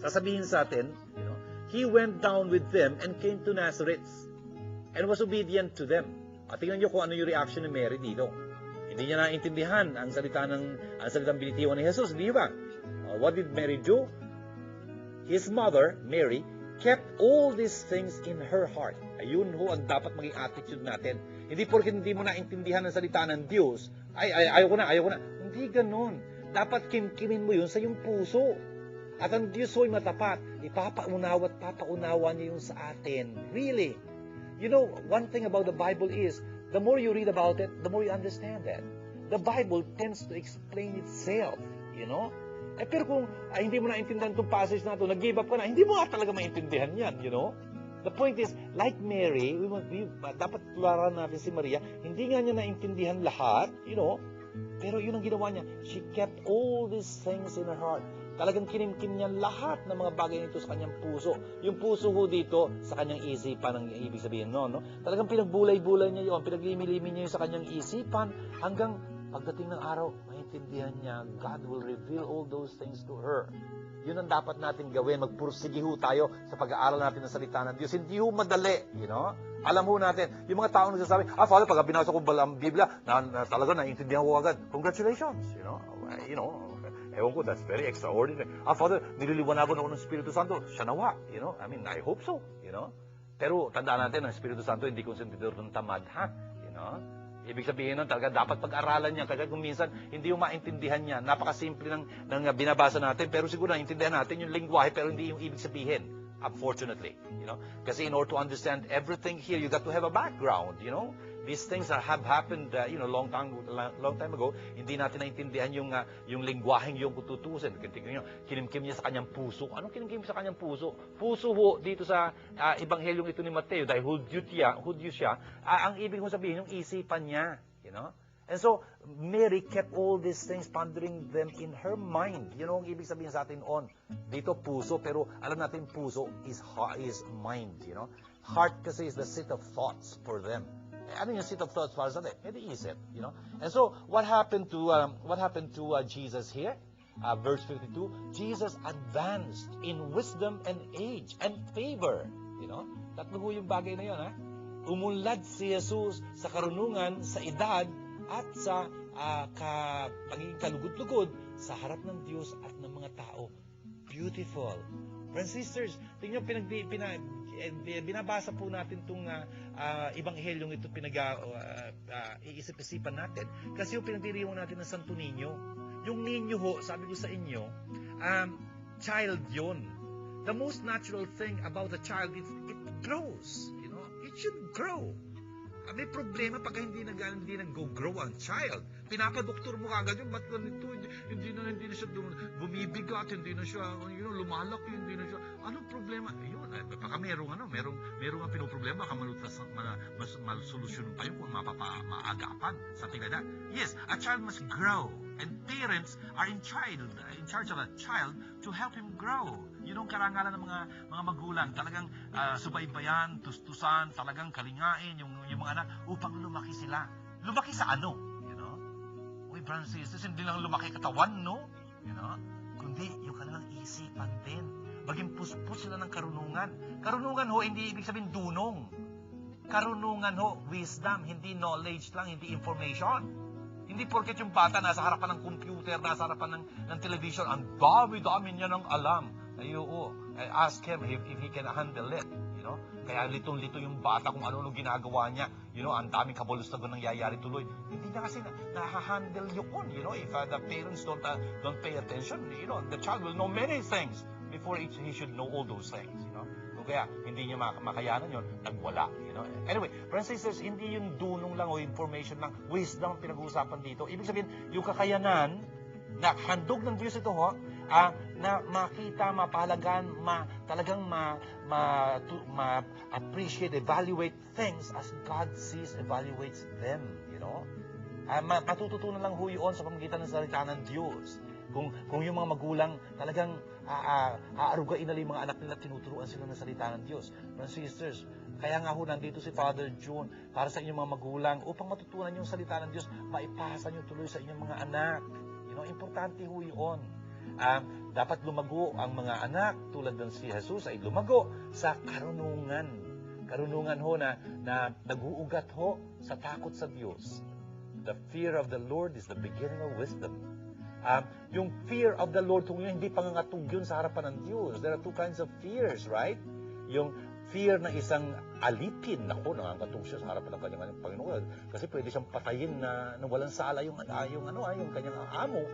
sasabihin sa atin, He went down with them and came to Nazareth and was obedient to them. At tingnan nyo kung ano yung reaction ni Mary dito. Hindi niya naintindihan ang salitang binitiwan ni Jesus, di ba? What did Mary do? His mother, Mary, kept all these things in her heart. Ayun ho ang dapat maging attitude natin. Hindi porke hindi mo naintindihan ang salita ng Diyos, ayoko na. Hindi ganun. Dapat kimkimin mo yun sa iyong puso. At ang Diyos ho'y matapat. Ipapaunawa at papaunawa niya yun sa atin. Really. One thing about the Bible is, the more you read about it, the more you understand that. The Bible tends to explain itself, Pero kung hindi mo naintindihan itong passage na ito, nag-give up ka na, hindi mo nga talaga maintindihan yan, The point is, like Mary, dapat tularan natin si Maria, hindi nga niya naintindihan lahat, pero yun ang ginawa niya. She kept all these things in her heart. Talagang kinimkim niya lahat ng mga bagay nito sa kanyang puso. Yung puso ho dito, sa kanyang isipan, ang ibig sabihin no? Talagang pinagbulay-bulay niya yun, pinaglimi-limi niya yun sa kanyang isipan, hanggang pagdating ng araw, maintindihan niya, God will reveal all those things to her. Yun ang dapat natin gawin. Magpursige ho tayo sa pag-aaral natin ng salita ng Diyos. Hindi ho madali, Alam ho natin, yung mga tao nagsasabi, Father, pag binasa ko ang Biblia, talaga naiintindihan ko agad. Congratulations, ewan ko, that's very extraordinary. Father, nililiwanagon ako ng Espiritu Santo. Siya nawa, I hope so, Pero tandaan natin, ang Espiritu Santo hindi konsentidor ng tamad, Ibig sabihin nun, talaga dapat pag-aralan niya. Kasi kung minsan, hindi yung maintindihan niya. Napakasimple ng binabasa natin, pero siguro naintindihan natin yung lingwahe, pero hindi yung ibig sabihin. Unfortunately, Kasi in order to understand everything here, you got to have a background, These things have happened, long time ago. Hindi natin naintindihan yung lingwaheng yung kututusin. Kinimkim niya sa kanyang puso. Anong kinimkim sa kanyang puso? Puso ho, dito sa Ebanghelyong ito ni Mateo, dahil Hudyo siya, ang ibig kong sabihin, yung isipan niya, And so, Mary kept all these things, pondering them in her mind. Ang ibig sabihin sa atin dito puso, pero alam natin puso is mind, Heart kasi is the seat of thoughts for them. Ano yung seat of thoughts para sa atin? Hindi isip, And so, what happened to Jesus here? Verse 52, Jesus advanced in wisdom and age and favor. Tatlo ho yung bagay na yun, Umunlad si Jesus sa karunungan, sa edad, at sa pagiging kalugod-lugod sa harap ng Diyos at ng mga tao. Beautiful. Friends and sisters, tingnan binabasa po natin itong Ebanghelyong ito iisip-isipan natin. Kasi yung pinagdiriwang natin ng Santo Niño. Yung ninyo ho, sabi ko sa inyo, child yun. The most natural thing about a child is it grows. It should grow. May problema pag hindi nag-grow ang child. Pinapadoktor mo kagad yung ba't ganito, hindi na siya bumibigat, hindi na siya lumalaki, hindi na siya. Anong problema? Yun, baka merong nga pinoproblema, baka masolusyon pa yun kung maagapan. Something like that. Yes, a child must grow. And parents are in charge of a child to help him grow. Yun ang karangalan ng mga magulang. Talagang subaybayan, tustusan, talagang kalingain yung mga anak upang lumaki sila. Lumaki sa ano? Uy, brothers and sisters, hindi lang lumaki katawan, no? Kundi yung kanilang isipan din. Maging puspos sila ng karunungan. Karunungan ho, hindi ibig sabihin dunong. Karunungan ho, wisdom, hindi knowledge lang, hindi information. Hindi porket yung bata nasa harapan ng computer, nasa harapan ng television, ang dami-dami niya ng alam. Ask him if he can handle it. Kaya litong-lito yung bata kung ano ginagawa niya. Ang daming kabulustagon nangyayari tuloy. Hindi niya kasi nahahandle yun. If the parents don't pay attention, the child will know many things before he should know all those things. Kaya hindi niya makayanan yun, nagwala. Anyway, friends and sisters, hindi yung dunong lang o information lang, wisdom ang pinag-uusapan dito. Ibig sabihin, yung kakayanan na handog ng Diyos ito na makita, mapahalagan, talagang ma-appreciate, evaluate things as God sees, evaluates them. Matututunan lang ho yun sa pamagitan ng salita ng Diyos. Kung yung mga magulang talagang aarugain nila yung mga anak nila, tinuturuan sila ng salita ng Diyos. Brothers and sisters, kaya nga ho nandito si Father June para sa inyong mga magulang upang matutunan yung salita ng Diyos, maipasa nyo tuloy sa inyong mga anak. Importante ho yun. Dapat lumago ang mga anak tulad ng si Jesus ay lumago sa karunungan. Karunungan ho na nag-uugat ho sa takot sa Diyos. The fear of the Lord is the beginning of wisdom. Yung fear of the Lord, kung yun, hindi pangangatog yun sa harapan ng Diyos. There are two kinds of fears, right? Yung fear na isang alipin, nangangatog siya sa harapan ng kanyang Panginoon. Kasi pwede siyang patayin na walang sala yung kanyang amo.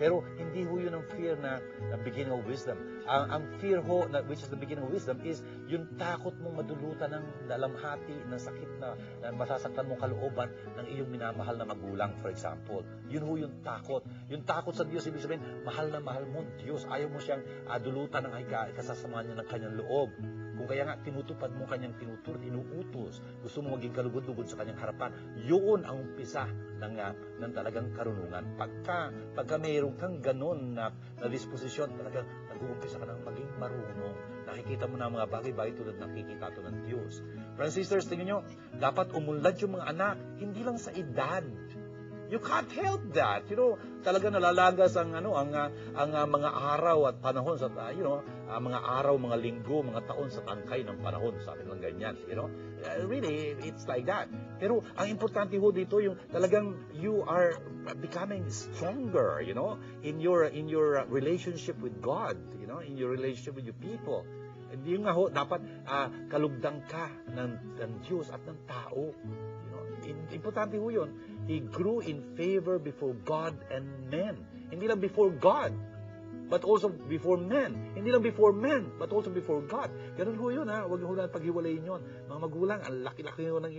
Pero hindi ho yun ang fear na beginning of wisdom. Ang fear ho, which is the beginning of wisdom, is yung takot mong madulutan ng dalamhati, ng sakit na masasaktan mong kalooban ng iyong minamahal na magulang, for example. Yun ho yung takot. Yung takot sa Diyos, ibig sabihin, mahal na mahal mo Diyos. Ayaw mo siyang dulutan ng kasasamahan niya ng kanyang loob. Kung kaya nga, tinutupad mo kanyang inuutos, gusto mo maging kalugod-lugod sa kanyang harapan, yun ang umpisa ng talagang karunungan. Pagka mayroon kang ganun na disposisyon, talagang nag-uumpisa ka ng maging marunong. Nakikita mo na mga bagay-bagay tulad nakikita ito ng Diyos. Friends and sisters, tingnan nyo, dapat umunlad yung mga anak, hindi lang sa edad. You can't help that. Talaga nalalagas ang mga araw at panahon sa mga araw, mga linggo, mga taon sa tangkay ng panahon, sabi lang ganyan, really it's like that. Pero ang importante ho dito yung talagang you are becoming stronger, in your relationship with God, in your relationship with your people. Hindi nga ho dapat kalugdang ka ng Diyos at ng tao. Importante ho yun. He grew in favor before God and men. Hindi lang before God, but also before men. Hindi lang before men, but also before God. Ganun ho yun, ha. Huwag ho lang paghiwalayin yun. Mga magulang, ang laki-laki ho ng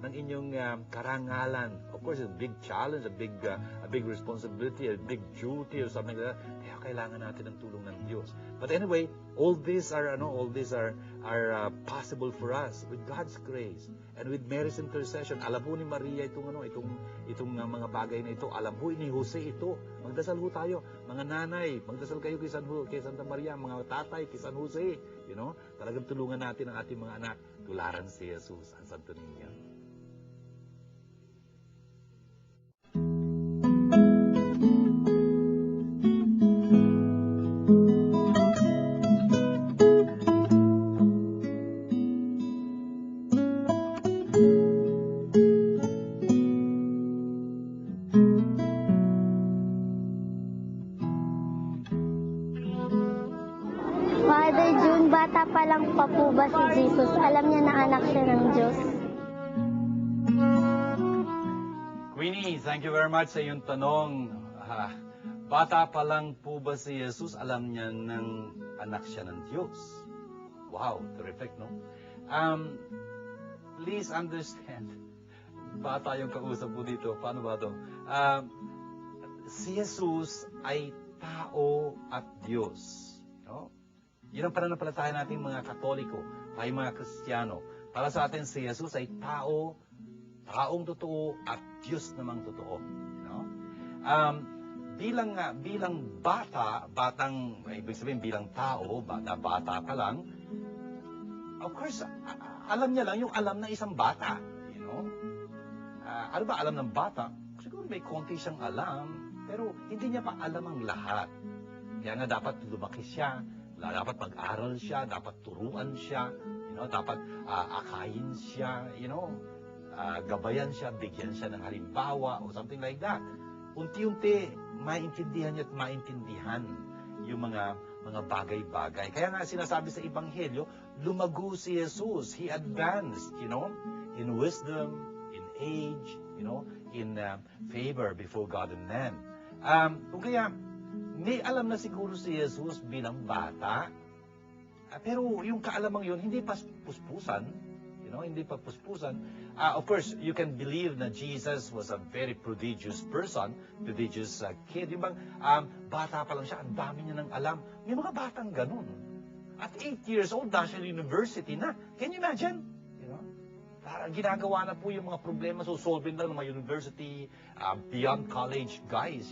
inyong karangalan. Of course, it's a big challenge, a big responsibility, a big duty or something like that. Kaya kailangan natin ng tulong ng Diyos. But anyway, all these are possible for us with God's grace and with Mary's intercession. Alam ho ni Maria itong mga bagay na ito. Alam ho ni Jose ito. Magdasal ho tayo, mga nanay, magdasal kayo kay Santa Maria, mga tatay kay San Jose. Talagang tulungan natin ang ating mga anak. Tularan si Jesus, ang Santo Niño. Father June, bata pa lang pa po ba si Jesus? Alam niya na anak siya ng Diyos? Queenie, thank you very much sa iyong tanong. Bata pa lang po ba si Jesus? Alam niya ng anak siya ng Diyos. Wow, terrific, no? Please understand. Bata yung kausap po dito. Paano ba ito? Si Jesus ay tao at Diyos. No? Yun ang pananampalataya natin mga Katoliko, tayo mga Kristiyano. Para sa atin, si Jesus ay taong totoo at Diyos namang totoo. No? Bilang batang, ibig sabihin bilang tao, bata pa lang, of course, alam niya lang yung alam ng isang bata. Ano ba alam ng bata? Siguro may konti siyang alam, pero hindi niya pa alam ang lahat. Kaya nga dapat lumaki siya, dapat mag-aral siya, dapat turuan siya, dapat akayin siya, gabayan siya, bigyan siya ng halimbawa o something like that. Unti-unti, maintindihan niya at maintindihan yung mga bagay-bagay. Kaya nga sinasabi sa Ebanghelyo, lumago si Jesus. He advanced, in wisdom, in age, in favor before God and man. Kung kaya, may alam na siguro si Jesus bilang bata, pero yung kaalamang yun, hindi pa puspusan. Hindi pa puspusan. Of course, you can believe na Jesus was a very prodigious person, prodigious kid. Yung bang bata pa lang siya, ang dami niya nang alam. May mga batang ganun. At 8 years old, nasa university na. Can you imagine? Ginagawa na po yung mga problema, so solving na ng mga university, beyond college guys,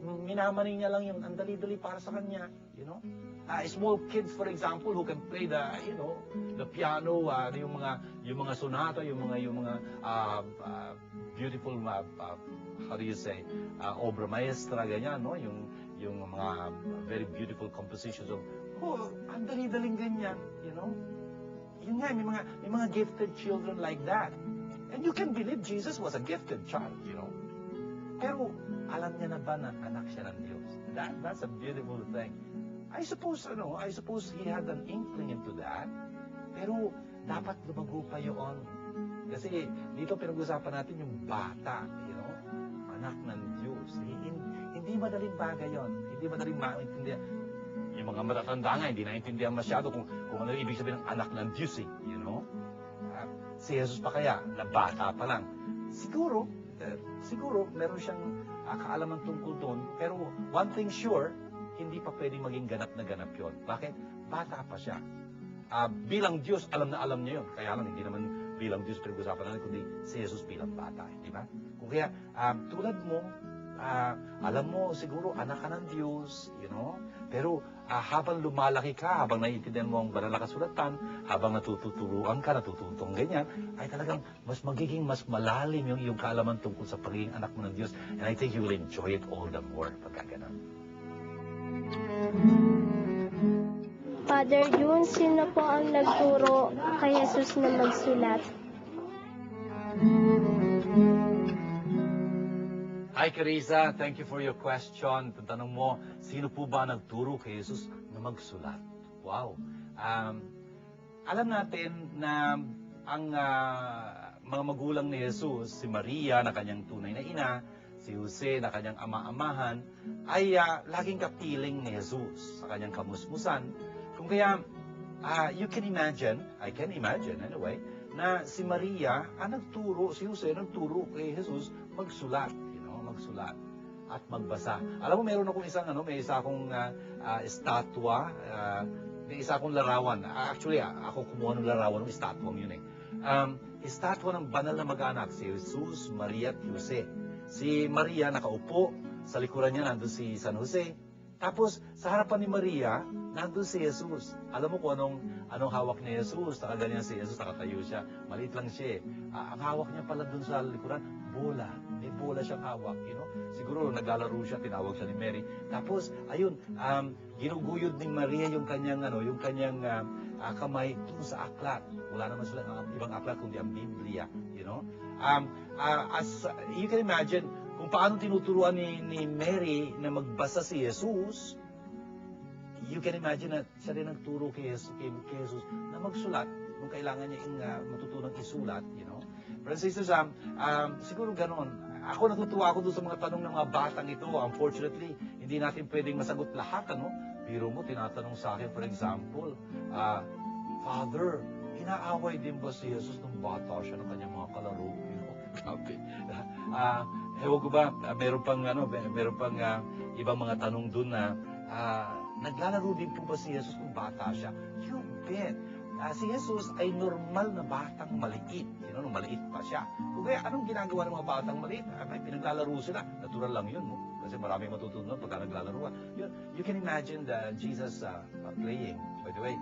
minamanin niya lang yung ang dali-dali para sa kanya, small kids, for example, who can play the piano, yung mga sonata, yung mga beautiful, how do you say, obra maestra, ganyan, no? Yung mga very beautiful compositions of, ang dali-daling ganyan, Yun nga, may mga gifted children like that. And you can believe Jesus was a gifted child, Pero, alam niya na ba na anak siya ng Diyos? That's a beautiful thing. I suppose he had an inkling into that. Pero, dapat lumago pa yun. Kasi, dito pinag-usapan natin yung bata, anak ng Diyos. Hindi madaling bagay yun. Hindi madaling maintindihan. Yung mga matatanda nga, hindi naintindihan masyado kung ano ibig sabihin ng anak ng Diyos, si Jesus pa kaya, na bata pa lang. Siguro, meron siyang kaalaman tungkol doon. Pero one thing sure, hindi pa pwedeng maging ganap na ganap yun. Bakit? Bata pa siya. Bilang Diyos, alam na alam niya yun. Kaya lang, hindi naman bilang Diyos pinag-usapan natin, kundi si Jesus bilang bata. Di ba? Kung kaya, tulad mo, alam mo, siguro anak ka ng Diyos, pero habang lumalaki ka, habang naiintindihan mo ang banal na kasulatan, habang natututuruan ka, natututong ganyan, ay talagang mas magiging mas malalim yung iyong kaalaman tungkol sa pagiging anak mo ng Diyos. And I think you will enjoy it all the more pagka ganun. Father June, sino po ang nagturo kay Jesus na magsulat? Hi, Carissa. Thank you for your question. Tanong mo, sino po ba nagturo kay Jesus na magsulat? Wow. Alam natin na ang mga magulang ni Jesus, si Maria na kanyang tunay na ina, si Jose na kanyang ama-amahan, ay laging kapiling ni Jesus sa kanyang kamusmusan. Kung kaya, you can imagine, I can imagine anyway, na si Maria nagturo, si Jose nagturo kay Jesus magsulat. Magsulat at magbasa. Alam mo, meron akong may isa akong estatwa, may isa akong larawan. Actually, ako kumuha ng larawan ng estatwang yun eh. Estatwa ng banal na mag-anak, si Jesus, Maria at Jose. Si Maria nakaupo, sa likuran niya nandun si San Jose. Tapos, sa harapan ni Maria, nandun si Jesus. Alam mo kung anong hawak ni Jesus? Nakaganyan si Jesus, nakatayo siya. Maliit lang siya eh. Ang hawak niya pala dun sa likuran, bola. May bola siyang hawak, Siguro naglalaro siya, tinawag siya ni Mary. Tapos, ayun, ginuguyod ni Maria yung kanyang kamay dun sa aklat. Wala naman sila ibang aklat kundi ang Biblia, As you can imagine, kung paano tinuturuan ni Mary na magbasa si Jesus, you can imagine na siya rin nagturo kay Jesus na magsulat kung kailangan niya matutunang isulat, Pero sisters, siguro ganon. Natutuwa ako doon sa mga tanong ng mga batang ito. Unfortunately, hindi natin pwedeng masagot lahat, Biro mo, tinatanong sa akin, for example, Father, inaaway din ba si Jesus nung bata siya ng kanyang mga kalaro? Grabe. Ewan ko ba, meron pang ibang mga tanong doon na naglalaro din po ba si Jesus nung bata siya? You bet. Si Jesus ay normal na batang maliit. Nung maliit pa siya. Kung kaya, anong ginagawa ng mga batang maliit? May pinaglalaro sila. Natural lang yun, Kasi maraming matutunan pagka naglalaro. You can imagine Jesus playing. By the way,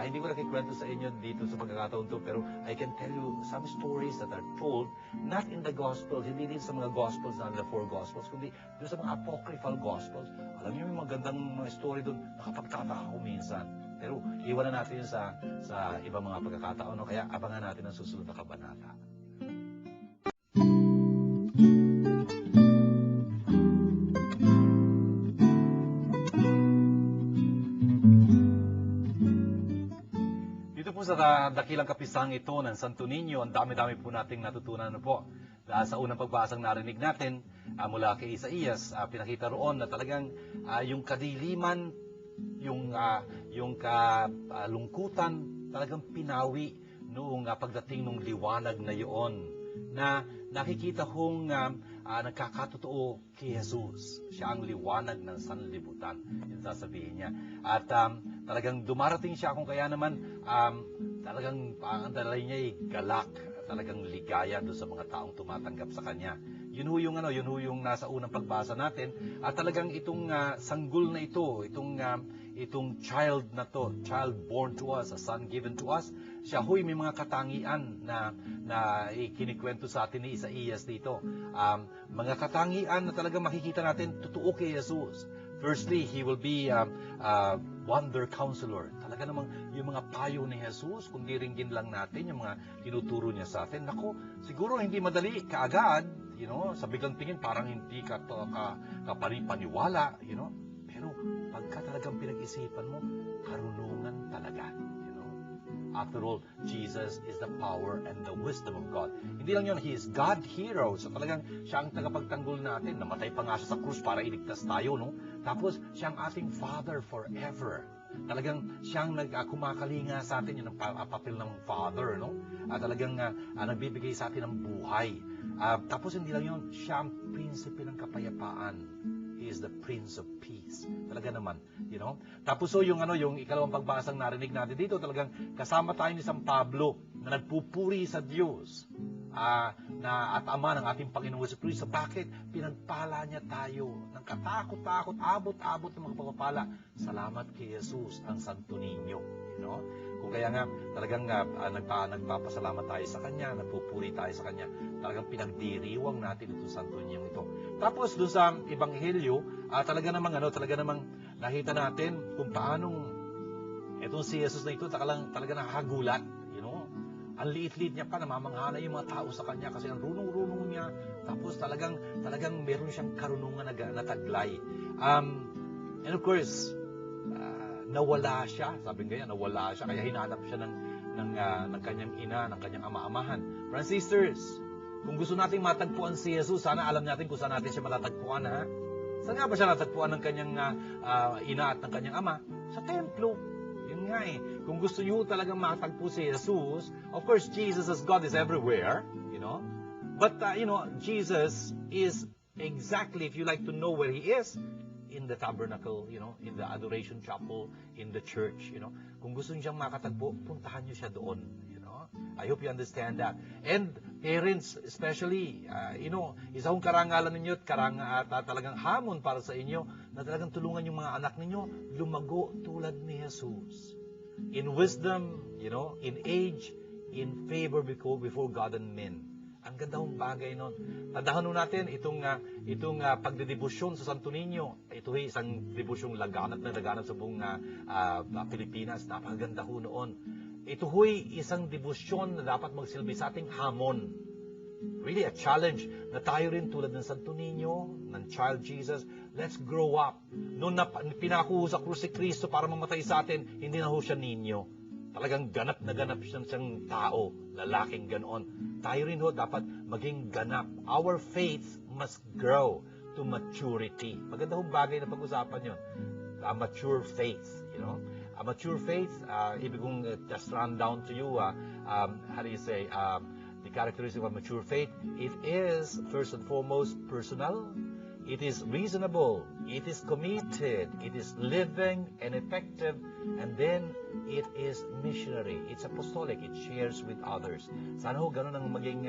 hindi ko nakikwento sa inyo dito sa pagkakataon to, pero I can tell you some stories that are told, not in the Gospels, hindi din sa mga Gospels, not in the 4 Gospels, kundi doon sa mga apocryphal Gospels. Alam niyo, may magandang mga story doon, nakapagtataka ako minsan. Pero iwanan natin yun sa ibang mga pagkakataon, kaya abangan natin ang susunod na kabanata. Dito po sa dakilang kapisang ito ng Santo Niño, ang dami-dami po nating natutunan po. Sa unang pagbasang narinig natin mula kay Isaías, pinakita roon na talagang yung kadiliman, yung kalungkutan talagang pinawi noong pagdating ng liwanag na iyon, na nakikita kong nagkakatotoo kay Jesus. Siya ang liwanag ng sanlibutan, yung sasabihin niya. At talagang dumarating siya, kung kaya naman talagang ang dalay niya ay galak, talagang ligaya doon sa mga taong tumatanggap sa kanya. Yun ho yung nasa unang pagbasa natin. At talagang itong sanggol na ito, itong child na to, child born to us, a son given to us, siya ho'y may mga katangian na ikinikwento sa atin ni Isaías dito. Mga katangian na talagang makikita natin totoo kay Jesus. Firstly, he will be wonder counselor. Talaga namang yung mga payo ni Jesus, kung diringgin lang natin yung mga tinuturo niya sa atin, naku, siguro hindi madali kaagad, sa biglang tingin parang hindi ka kapanipaniwala, pero pagka talagang pinag-isipan mo, karunungan talaga. After all, Jesus is the power and the wisdom of God. Hindi lang yun, He is God hero. So talagang siya ang tagapagtanggol natin. Namatay pa nga siya sa krus para iligtas tayo, Tapos, siya ang ating Father forever. Talagang siyang kumakalinga sa atin, yung papel ng Father, Talagang nagbibigay sa atin ng buhay. Tapos, hindi lang yun, siya ang prinsipe ng kapayapaan. He is the Prince of Peace. Talaga naman, Tapos yung ikalawang pagbasang narinig natin dito, talagang kasama tayo ni San Pablo na nagpupuri sa Diyos. at Ama ng ating Panginoong Jesucristo. Bakit? Pinagpala niya tayo ng katakot-takot, abot-abot ng mga pagpapala. Salamat kay Jesus, ang Santo Niño. You know? Kung kaya nga, talagang nagpapasalamat tayo sa Kanya, nagpupuri tayo sa Kanya, talagang pinagdiriwang natin itong Santo Niño ito. Tapos, doon sa Ebanghelyo, talaga namang nakita natin kung paanong itong si Jesus na ito talaga nakakagulat. You know? Ang liit-liit niya pa, namamanghala yung mga tao sa Kanya kasi ang runong-runong niya. Tapos talagang meron siyang karunungan na taglay. And of course, nawala siya. Sabi nga nawala siya. Kaya hinanap siya ng kanyang ina, ng kanyang ama-amahan. Brothers and sisters, kung gusto nating matagpuan si Jesus, sana alam natin kung saan natin siya matatagpuan, ha? Saan nga ba siya natagpuan ng kanyang ina at ng kanyang ama? Sa templo. Yun nga eh. Kung gusto nyo talagang matagpo si Jesus, of course, Jesus as God is everywhere, you know. But, Jesus is exactly, if you like to know where He is, in the tabernacle, you know, in the adoration chapel, in the church, you know. Kung gusto niyo siyang makatagpo, puntahan niyo siya doon, you know. I hope you understand that. And parents, especially, isa kong karangalan ninyo at talagang hamon para sa inyo na talagang tulungan yung mga anak ninyo lumago tulad ni Jesus. In wisdom, you know, in age, in favor before God and men. Ang ganda hong bagay nun. Tandaan nun natin itong pagdedebosyon sa Santo Niño. Ito ay isang debosyong laganap sa buong Pilipinas. Napakaganda ho noon. Ito ho'y isang debosyon na dapat magsilbi sa ating hamon. Really a challenge na tayo rin tulad ng Santo Niño, ng Child Jesus. Let's grow up. Noon na pinako sa krus si Kristo para mamatay sa atin, hindi na ho siya ninyo. Talagang ganap na ganap siyang tao, lalaking ganoon. Tayo rin ho dapat maging ganap. Our faith must grow to maturity. Maganda hong bagay na pag-usapan yun. A mature faith, you know. A mature faith, ibig kong just run down to you, how do you say, the characteristic of a mature faith, it is, first and foremost, personal. It is reasonable. It is committed. It is living and effective. And then, it is missionary. It's apostolic. It shares with others. Sana ho, ganun ang maging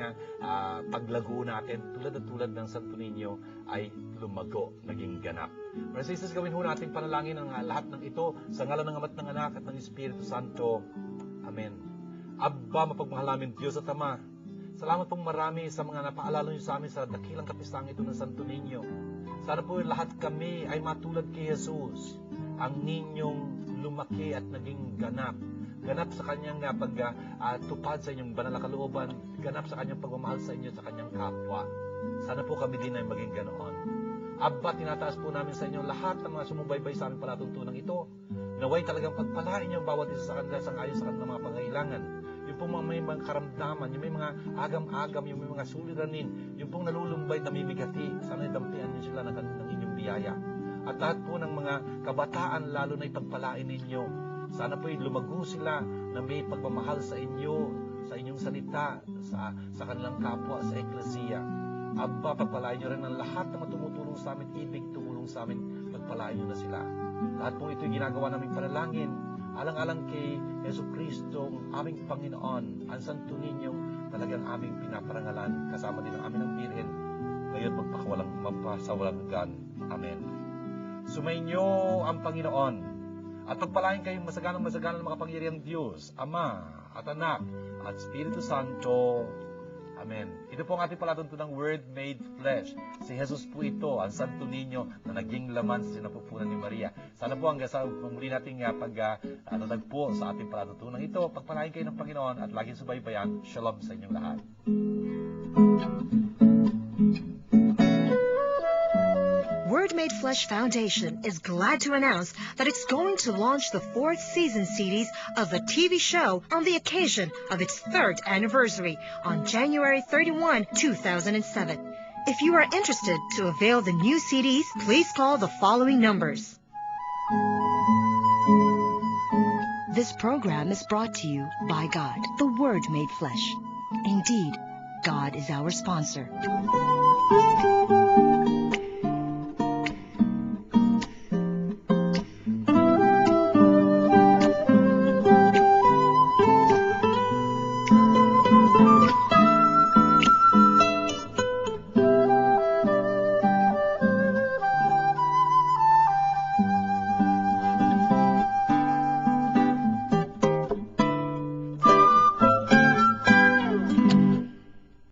paglago natin. Tulad ng Santo Niño ay lumago, naging ganap. Brothers and sisters, gawin ho natin panalangin ang lahat ng ito sa ngalan ng Ama't ng Anak at ng Espiritu Santo. Amen. Abba, mapagmahal namin Diyos at Ama, salamat pong marami sa mga napaalala niyo sa amin sa dakilang kapisang ito ng Santo Niño. Sana po lahat kami ay matulad kay Jesus, ang ninyong lumaki at naging ganap. Ganap sa kanyang pagtupad sa inyong banal na kalooban, ganap sa kanyang pagmamahal sa inyo sa kanyang kapwa. Sana po kami din ay maging ganoon. Abba, tinataas po namin sa inyo lahat ng mga sumubaybay sa aming palatuntunan ito. Naway talagang pagpalain niyo ang bawat isa sa kanila sangayon sa kanilang mga pangailangan. Yung pong may mga karamdaman, yung may mga agam-agam, yung may mga suliranin, yung pong nalulumbay, namimigati, sana idampian niyo sila ng inyong biyaya. At lahat po ng mga kabataan, lalo na ipagpalain ninyo. Sana po lumago sila na may pagmamahal sa inyo, sa inyong salita, sa kanilang kapwa, sa eklesiya. Abba, pagpalain niyo rin ang lahat na tumutulong sa amin, ibig tumulong sa amin, pagpalain niyo na sila. Lahat po ito'y ginagawa naming panalangin, alang-alang kay Jesucristo, aming Panginoon, ang Santo Niñong talagang aming pinaparangalan, kasama din ang aming ng Birhen, ngayon magpasawalang Amen. Sumainyo ang Panginoon, at pagpalain kayong masaganang ng makapangyarihang Diyos, Ama, at Anak, at Espiritu Santo. Amen. Ito po ang ating palatuntunang Word made flesh. Si Jesus po ito, ang Santo Niño na naging laman sa sinapupunan ni Maria. Sana po hanggang sa muli nating pagtatagpo sa ating palatuntunang ito, pagpalain kayo ng Panginoon at laging subaybayan. Shalom sa inyong lahat. Word Made Flesh Foundation is glad to announce that it's going to launch the 4th season CDs of the TV show on the occasion of its 3rd anniversary on January 31, 2007. If you are interested to avail the new CDs, please call the following numbers. This program is brought to you by God, the Word Made Flesh. Indeed, God is our sponsor.